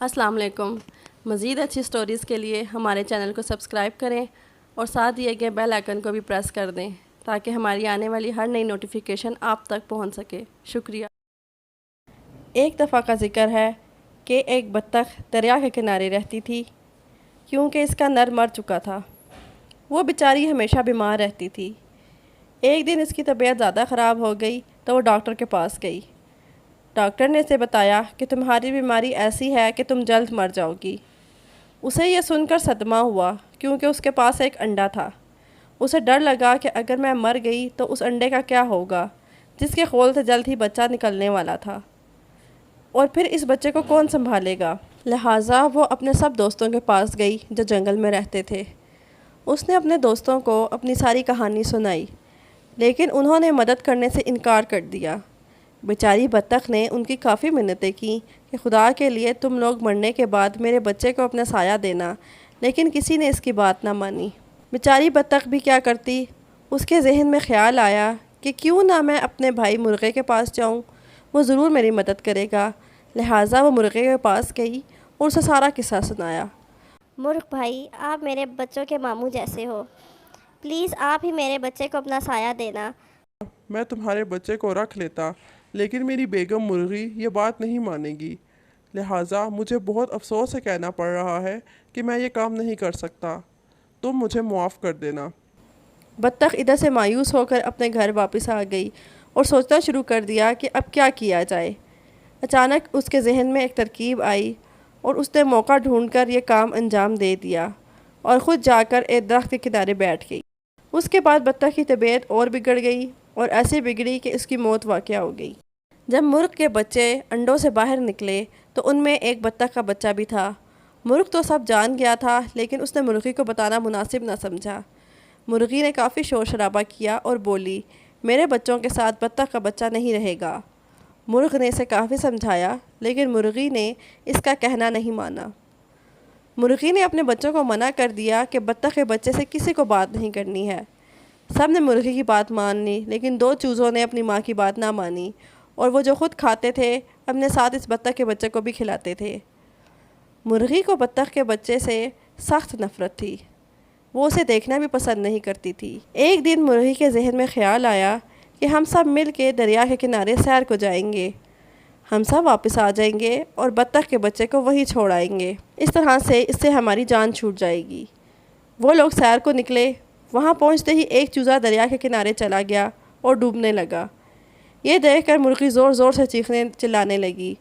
السلام علیکم۔ مزید اچھی سٹوریز کے لیے ہمارے چینل کو سبسکرائب کریں اور ساتھ دیے گئے بیل آئیکن کو بھی پریس کر دیں تاکہ ہماری آنے والی ہر نئی نوٹیفیکیشن آپ تک پہنچ سکے۔ شکریہ۔ ایک دفعہ کا ذکر ہے کہ ایک بطخ دریا کے کنارے رہتی تھی کیونکہ اس کا نر مر چکا تھا۔ وہ بیچاری ہمیشہ بیمار رہتی تھی۔ ایک دن اس کی طبیعت زیادہ خراب ہو گئی تو وہ ڈاکٹر کے پاس گئی۔ ڈاکٹر نے اسے بتایا کہ تمہاری بیماری ایسی ہے کہ تم جلد مر جاؤ گی۔ اسے یہ سن کر صدمہ ہوا کیونکہ اس کے پاس ایک انڈا تھا۔ اسے ڈر لگا کہ اگر میں مر گئی تو اس انڈے کا کیا ہوگا جس کے خول سے جلد ہی بچہ نکلنے والا تھا، اور پھر اس بچے کو کون سنبھالے گا؟ لہٰذا وہ اپنے سب دوستوں کے پاس گئی جو جنگل میں رہتے تھے۔ اس نے اپنے دوستوں کو اپنی ساری کہانی سنائی، لیکن انہوں نے مدد کرنے سے انکار کر دیا۔ بیچاری بطخ نے ان کی کافی منتیں کیں کہ خدا کے لیے تم لوگ مرنے کے بعد میرے بچے کو اپنا سایہ دینا، لیکن کسی نے اس کی بات نہ مانی۔ بیچاری بطخ بھی کیا کرتی؟ اس کے ذہن میں خیال آیا کہ کیوں نہ میں اپنے بھائی مرغے کے پاس جاؤں، وہ ضرور میری مدد کرے گا۔ لہٰذا وہ مرغے کے پاس گئی اور اسے سارا قصہ سنایا۔ مرغ بھائی، آپ میرے بچوں کے ماموں جیسے ہو، پلیز آپ ہی میرے بچے کو اپنا سایہ دینا۔ میں تمہارے بچے کو رکھ لیتا، لیکن میری بیگم مرغی یہ بات نہیں مانے گی، لہٰذا مجھے بہت افسوس سے کہنا پڑ رہا ہے کہ میں یہ کام نہیں کر سکتا، تم مجھے معاف کر دینا۔ بطخ ادھر سے مایوس ہو کر اپنے گھر واپس آ گئی اور سوچنا شروع کر دیا کہ اب کیا کیا جائے۔ اچانک اس کے ذہن میں ایک ترکیب آئی اور اس نے موقع ڈھونڈ کر یہ کام انجام دے دیا اور خود جا کر ایک درخت کے کنارے بیٹھ گئی۔ اس کے بعد بطخ کی طبیعت اور بگڑ گئی اور ایسے بگڑی کہ اس کی موت واقع ہو گئی۔ جب مرغ کے بچے انڈوں سے باہر نکلے تو ان میں ایک بطخ کا بچہ بھی تھا۔ مرغ تو سب جان گیا تھا، لیکن اس نے مرغی کو بتانا مناسب نہ سمجھا۔ مرغی نے کافی شور شرابہ کیا اور بولی، میرے بچوں کے ساتھ بطخ کا بچہ نہیں رہے گا۔ مرغ نے اسے کافی سمجھایا، لیکن مرغی نے اس کا کہنا نہیں مانا۔ مرغی نے اپنے بچوں کو منع کر دیا کہ بطخ کے بچے سے کسی کو بات نہیں کرنی ہے۔ سب نے مرغی کی بات مان لی، لیکن دو چوزوں نے اپنی ماں کی بات نہ مانی، اور وہ جو خود کھاتے تھے اپنے ساتھ اس بطخ کے بچے کو بھی کھلاتے تھے۔ مرغی کو بطخ کے بچے سے سخت نفرت تھی، وہ اسے دیکھنا بھی پسند نہیں کرتی تھی۔ ایک دن مرغی کے ذہن میں خیال آیا کہ ہم سب مل کے دریا کے کنارے سیر کو جائیں گے، ہم سب واپس آ جائیں گے اور بطخ کے بچے کو وہی چھوڑ آئیں گے، اس طرح سے اس سے ہماری جان چھوٹ جائے گی۔ وہ لوگ سیر کو نکلے۔ وہاں پہنچتے ہی ایک چوزا دریا کے کنارے چلا گیا اور ڈوبنے لگا۔ یہ دیکھ کر مرغی زور زور سے چیخنے چلانے لگی۔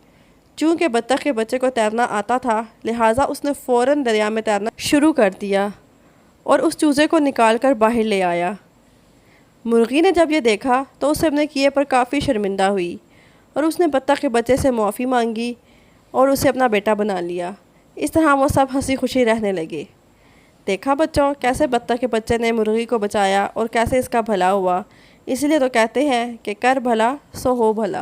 چونکہ بطخ کے بچے کو تیرنا آتا تھا، لہٰذا اس نے فوراً دریا میں تیرنا شروع کر دیا اور اس چوزے کو نکال کر باہر لے آیا۔ مرغی نے جب یہ دیکھا تو اسے اپنے کیے پر کافی شرمندہ ہوئی اور اس نے بطخ کے بچے سے معافی مانگی اور اسے اپنا بیٹا بنا لیا۔ اس طرح وہ سب ہنسی خوشی رہنے لگے۔ دیکھا بچوں، کیسے بطخ کے بچے نے مرغی کو بچایا اور کیسے اس کا بھلا ہوا۔ اسی لیے تو کہتے ہیں کہ کر بھلا سو ہو بھلا۔